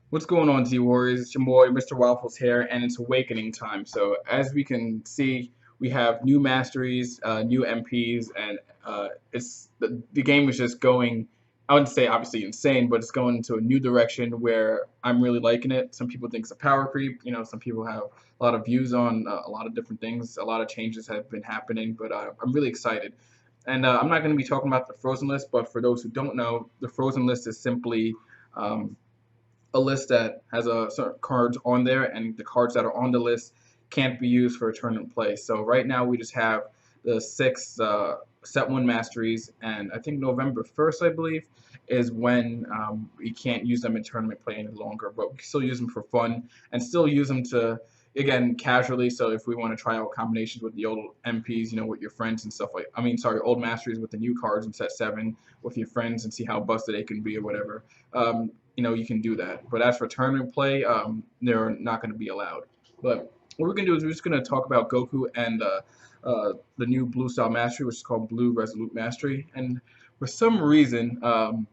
What's going on, Z Warriors? It's your boy, Mr. Waffles here, and it's awakening time. So, as we can see, we have new masteries, new MPs, and it's the game is just going. I wouldn't say obviously insane, but it's going into a new direction where I'm really liking it. Some people think it's a power creep. Some people have a lot of views on a lot of different things. A lot of changes have been happening, but I'm really excited. And I'm not going to be talking about the frozen list, but for those who don't know, the frozen list is simply um, a list that has certain cards on there, and the cards that are on the list can't be used for a tournament play. So right now we just have the six set one masteries, and I think November 1st, I believe, is when we can't use them in tournament play any longer. But we can still use them for fun and still use them to again casually. So if we want to try out combinations with the old MPs, with your friends and stuff like, I mean, sorry, old masteries with the new cards in set seven with your friends and see how busted they can be or whatever. You can do that. But as for tournament play, they're not going to be allowed. But what we're going to do is we're just going to talk about Goku and the new Blue Style Mastery, which is called Blue Resolute Mastery. And for some reason, with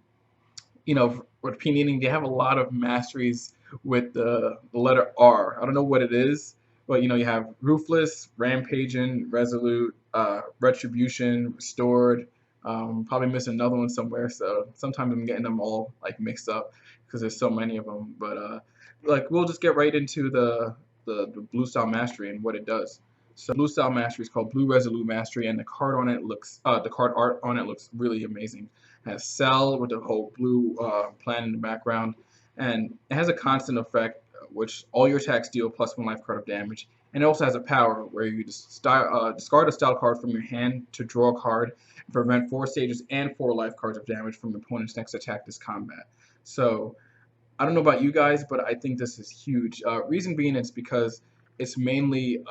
Panini, they have a lot of masteries with the letter R. I don't know what it is, but you have Ruthless, Rampaging, Resolute, Retribution, Restored. Probably missing another one somewhere. So sometimes I'm getting them all like mixed up because there's so many of them. But like we'll just get right into the Blue Style Mastery and what it does. So Blue Style Mastery is called Blue Resolute Mastery, and the card art on it looks really amazing. It has Cell with the whole blue planet in the background, and it has a constant effect, which all your attacks deal plus one life card of damage. And it also has a power where you discard a style card from your hand to draw a card and prevent 4 stages and 4 life cards of damage from your opponent's next attack this combat. So I don't know about you guys, but I think this is huge. Reason being, it's because it's mainly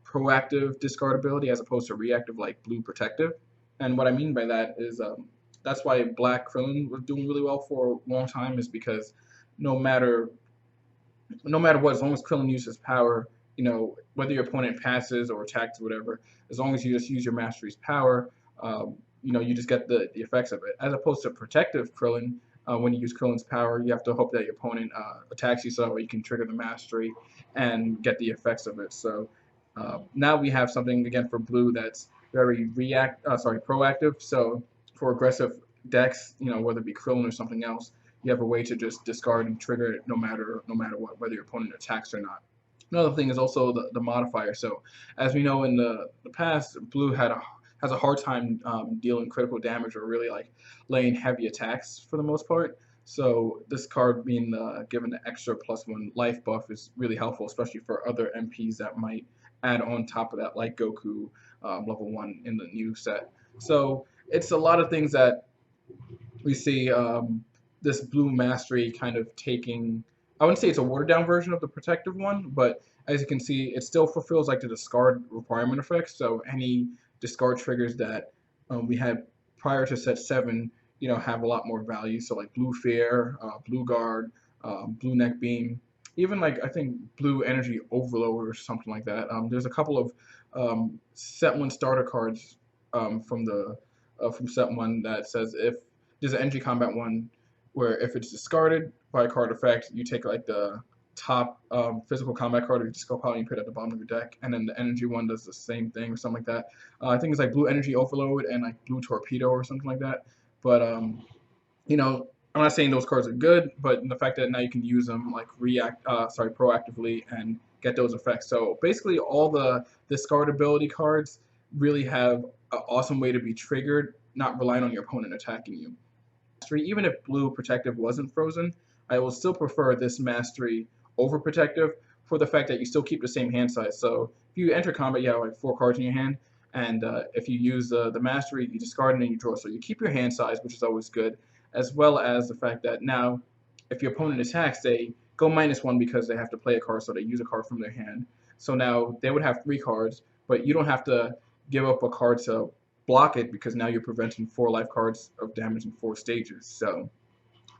proactive discardability as opposed to reactive like blue protective. And what I mean by that is that's why Black Krillin was doing really well for a long time, is because no matter no matter what, as long as Krillin uses power, whether your opponent passes or attacks or whatever, as long as you just use your mastery's power, you just get the effects of it. As opposed to protective Krillin, when you use Krillin's power, you have to hope that your opponent attacks you so that way you can trigger the mastery and get the effects of it. So now we have something again for blue that's very proactive. So for aggressive decks, whether it be Krillin or something else, you have a way to just discard and trigger it no matter what, whether your opponent attacks or not. Another thing is also the modifier. So as we know in the past, blue has a hard time dealing critical damage or really like laying heavy attacks for the most part. So this card being given the extra +1 life buff is really helpful, especially for other MPs that might add on top of that, like Goku level 1 in the new set. So it's a lot of things that we see this blue mastery kind of taking. I wouldn't say it's a watered down version of the protective one, but as you can see, it still fulfills like the discard requirement effect. So any discard triggers that we had prior to set seven, have a lot more value. So like blue fear, blue guard, blue neck beam, even like I think blue energy overload or something like that. There's a couple of set one starter cards from set one that says if there's an energy combat one where if it's discarded by a card effect, you take like the top physical combat card or you just go out and you put it at the bottom of your deck, and then the energy one does the same thing or something like that. I think it's like blue energy overload and like blue torpedo or something like that. But I'm not saying those cards are good, but the fact that now you can use them like proactively and get those effects. So basically, all the discardability cards really have an awesome way to be triggered, not relying on your opponent attacking you. Even if blue protective wasn't frozen, I will still prefer this mastery over protective for the fact that you still keep the same hand size. So if you enter combat, you have like 4 cards in your hand, and if you use the mastery, you discard and then you draw. So you keep your hand size, which is always good, as well as the fact that now, if your opponent attacks, they go -1 because they have to play a card, so they use a card from their hand. So now they would have 3 cards, but you don't have to give up a card to block it because now you're preventing 4 life cards of damage in 4 stages. So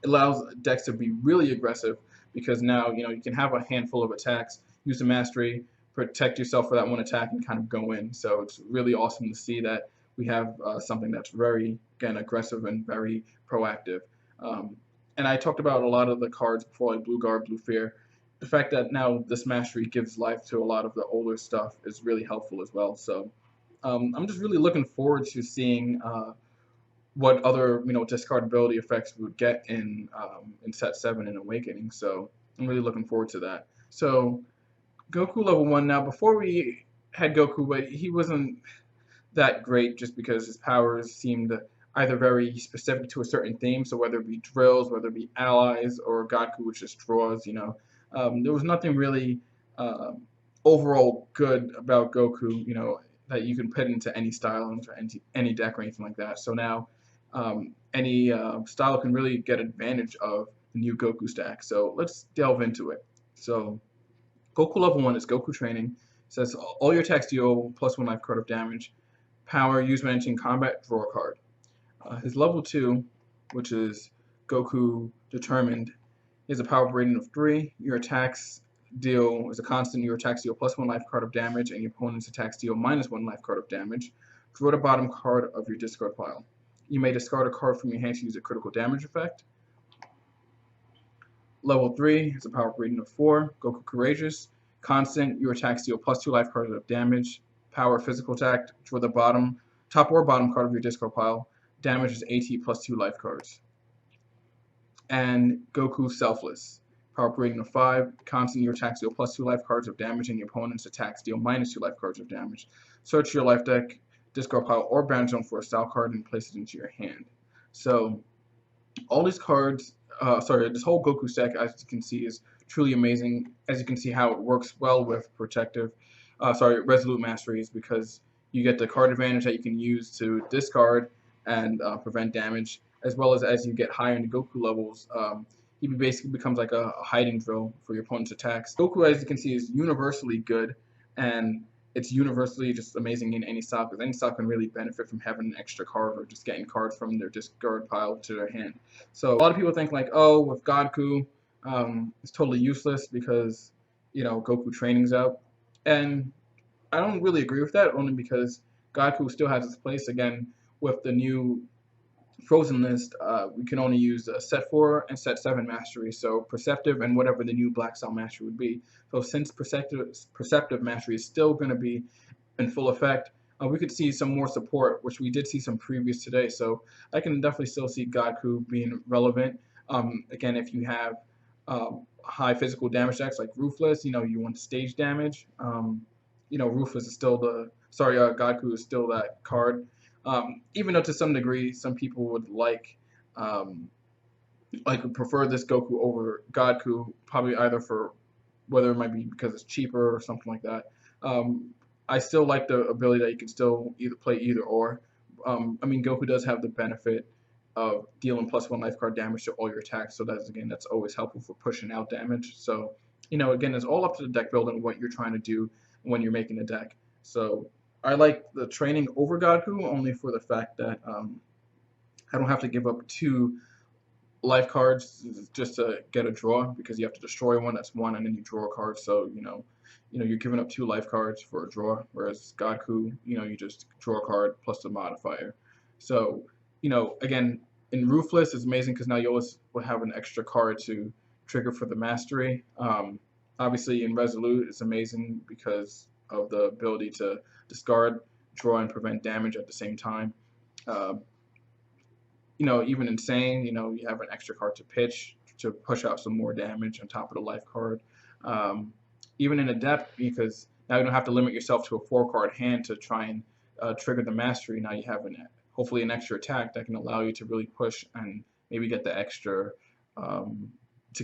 it allows decks to be really aggressive because now you can have a handful of attacks, use the mastery, protect yourself for that one attack, and kind of go in. So it's really awesome to see that we have something that's very again aggressive and very proactive. Um, And I talked about a lot of the cards before, like Blue Guard, Blue Fear. The fact that now this mastery gives life to a lot of the older stuff is really helpful as well. So I'm just really looking forward to seeing what other discardability effects we would get in set 7 in Awakening. So I'm really looking forward to that. So Goku level 1 now. Before we had Goku, but he wasn't that great just because his powers seemed either very specific to a certain theme. So whether it be drills, whether it be allies, or Goku, which just draws. There was nothing really uh, overall good about Goku. That you can put into any style, into any deck or anything like that. So now any style can really get advantage of the new Goku stack. So let's delve into it. So Goku level 1 is Goku training. It says all your attacks deal +1 life card of damage. Power, use when entering combat, draw a card. His level 2, which is Goku determined, is a power rating of 3. Your attacks deal is a constant. Your attacks deal +1 life card of damage, and your opponent's attacks deal -1 life card of damage. Draw the bottom card of your discard pile. You may discard a card from your hand to use a critical damage effect. Level 3 is a power rating of 4. Goku Courageous. Constant, your attacks deal +2 life cards of damage. Power physical attack, draw the top or bottom card of your discard pile. Damage is AT +2 life cards. And Goku Selfless. Power rating of 5. Constant, your attacks deal +2 life cards of damage, and your opponent's attacks deal -2 life cards of damage. Search your life deck, discard pile, or bound zone for a style card and place it into your hand. So all these cards, this whole Goku stack, as you can see, is truly amazing. As you can see how it works well with Resolute Masteries, because you get the card advantage that you can use to discard and prevent damage, as well as you get higher in the Goku levels, he basically becomes like a hiding drill for your opponent's attacks. Goku, as you can see, is universally good, and it's universally just amazing in any style, because any style can really benefit from having an extra card or just getting cards from their discard pile to their hand. So a lot of people think like, oh, with Goku, it's totally useless because Goku training's out, and I don't really agree with that, only because Goku still has its place. Again, with the new Frozen list, we can only use set 4 and set 7 mastery, so Perceptive and whatever the new Black Style mastery would be. So since Perceptive mastery is still going to be in full effect, we could see some more support, which we did see some previous today. So I can definitely still see Goku being relevant. Again, if you have high physical damage decks like Ruthless, you want stage damage. Ruthless is still Goku is still that card. Even though to some degree, some people would prefer this Goku over Goku, probably either for whether it might be because it's cheaper or something like that. I still like the ability that you can still play either or. Goku does have the benefit of dealing +1 life card damage to all your attacks, so that's always helpful for pushing out damage. So, again, it's all up to the deck builder and what you're trying to do when you're making a deck. So I like the training over Goku only for the fact that I don't have to give up 2 life cards just to get a draw, because you have to destroy one, that's 1, and then you draw a card. So you're giving up 2 life cards for a draw, whereas Goku, you just draw a card plus the modifier. So again, in Ruthless it's amazing because now you always will have an extra card to trigger for the mastery. Obviously in Resolute it's amazing because of the ability to discard, draw, and prevent damage at the same time. Even Insane, you have an extra card to pitch to push out some more damage on top of the life card. Even in Adept, because now you don't have to limit yourself to a 4-card hand to try and trigger the mastery. Now you have hopefully an extra attack that can allow you to really push and maybe get the extra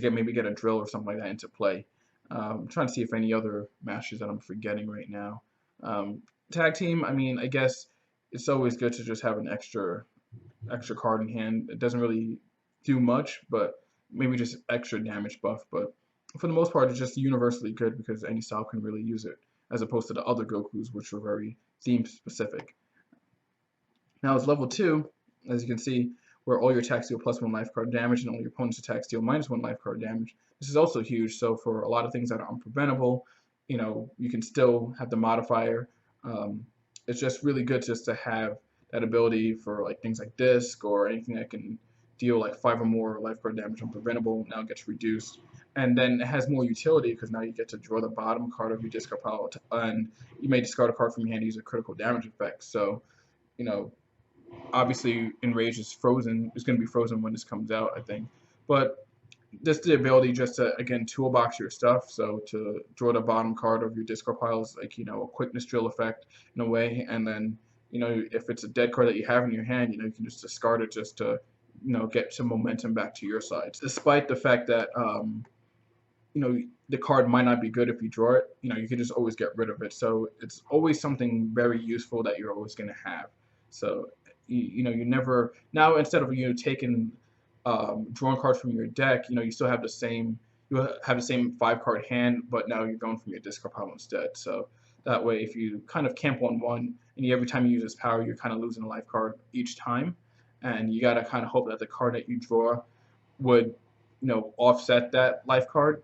maybe get a drill or something like that into play. I'm trying to see if any other masters that I'm forgetting right now. Tag team, I guess it's always good to just have an extra card in hand. It doesn't really do much, but maybe just extra damage buff. But for the most part, it's just universally good because any style can really use it, as opposed to the other Gokus, which are very theme specific. Now it's level 2, as you can see, where all your attacks deal +1 life card damage and all your opponent's attacks deal -1 life card damage. This is also huge, so for a lot of things that are unpreventable, you can still have the modifier. It's just really good just to have that ability for things like disc or anything that can deal like 5 or more life card damage unpreventable. Now it gets reduced. And then it has more utility because now you get to draw the bottom card of your discard pile, and you may discard a card from your hand to use a critical damage effect. So, you know, obviously Enrage is frozen. It's going to be frozen when this comes out, I think. But just the ability just to, again, toolbox your stuff. So to draw the bottom card of your discard pile is like, a quickness drill effect in a way. And then, if it's a dead card that you have in your hand, you can just discard it just to, get some momentum back to your side. Despite the fact that, the card might not be good if you draw it, you can just always get rid of it. So it's always something very useful that you're always going to have. So, you never, now instead of, taking drawing cards from your deck, you still have the same, 5-card hand, but now you're going from your discard pile instead. So that way, if you kind of camp on one, and every time you use this power, you're kind of losing a life card each time, and you got to kind of hope that the card that you draw would, offset that life card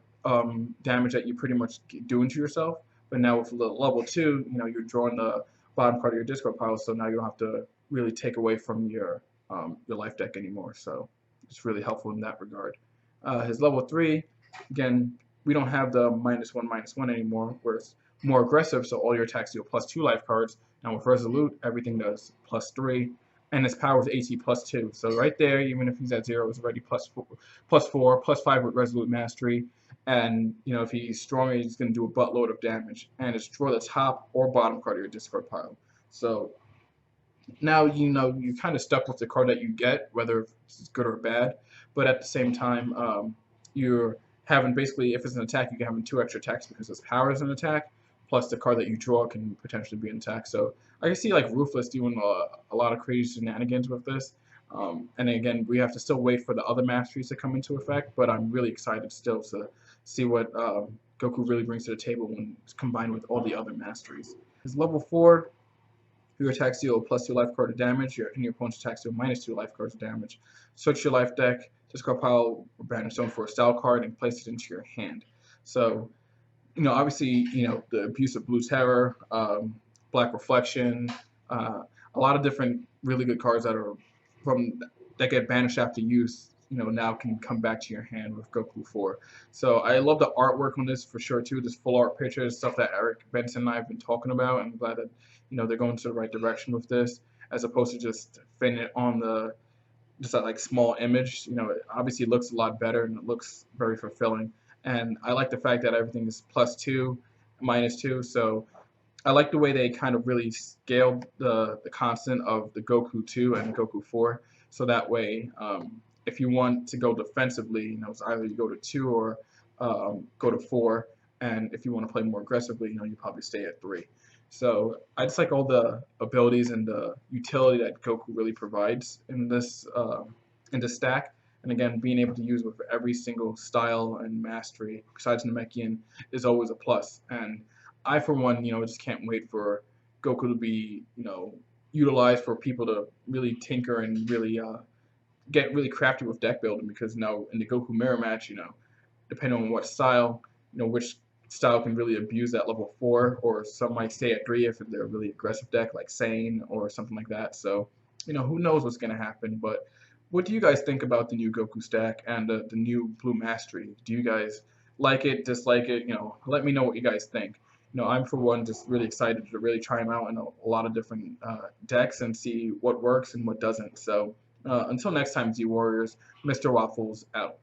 damage that you pretty much doing to yourself. But now with level 2, you're drawing the bottom part of your discard pile, so now you don't have to really take away from your life deck anymore. So it's really helpful in that regard. His level 3, again, we don't have the -1/-1 anymore, where it's more aggressive, so all your attacks deal +2 life cards. Now with Resolute, everything does +3, and his power is AC +2. So right there, even if he's at 0, it's already +4, +5 with Resolute Mastery. And if he's stronger, he's going to do a buttload of damage, and it's draw the top or bottom card of your discard pile. So now you're kind of stuck with the card that you get, whether it's good or bad. But at the same time, you're having basically, if it's an attack, you're having 2 extra attacks because his power is an attack, plus the card that you draw can potentially be an attack. So I can see like Ruthless doing a lot of crazy shenanigans with this. And again, we have to still wait for the other masteries to come into effect, but I'm really excited still to see what Goku really brings to the table when it's combined with all the other masteries. His level 4, your attacks deal +2 life card of damage, and your opponent's attacks deal -2 life cards of damage. Search your life deck, discard pile or banish zone for a style card, and place it into your hand. So, obviously, the Abuse of Blue Terror, Black Reflection, a lot of different really good cards that get banished after use, now can come back to your hand with Goku 4. So I love the artwork on this for sure too. This full art pictures, stuff that Eric Benson and I have been talking about. I'm glad that they're going to the right direction with this, as opposed to just fitting it on just that like small image. It obviously looks a lot better and it looks very fulfilling. And I like the fact that everything is +2, -2. So I like the way they kind of really scaled the constant of the Goku 2 and Goku 4. So that way, if you want to go defensively, it's either you go to 2 or go to 4. And if you want to play more aggressively, you probably stay at 3. So I just like all the abilities and the utility that Goku really provides in this stack. And again, being able to use it with every single style and mastery besides Namekian is always a plus. And I, for one, just can't wait for Goku to be, utilized for people to really tinker and really get really crafty with deck building, because now in the Goku mirror match, depending on what style, which style can really abuse that level 4, or some might stay at 3 if they're a really aggressive deck like Sane or something like that. So, who knows what's going to happen. But what do you guys think about the new Goku stack and the new Blue Mastery? Do you guys like it, dislike it? Let me know what you guys think. I'm for one just really excited to really try them out in a lot of different decks and see what works and what doesn't. So until next time, Z Warriors, Mr. Waffles out.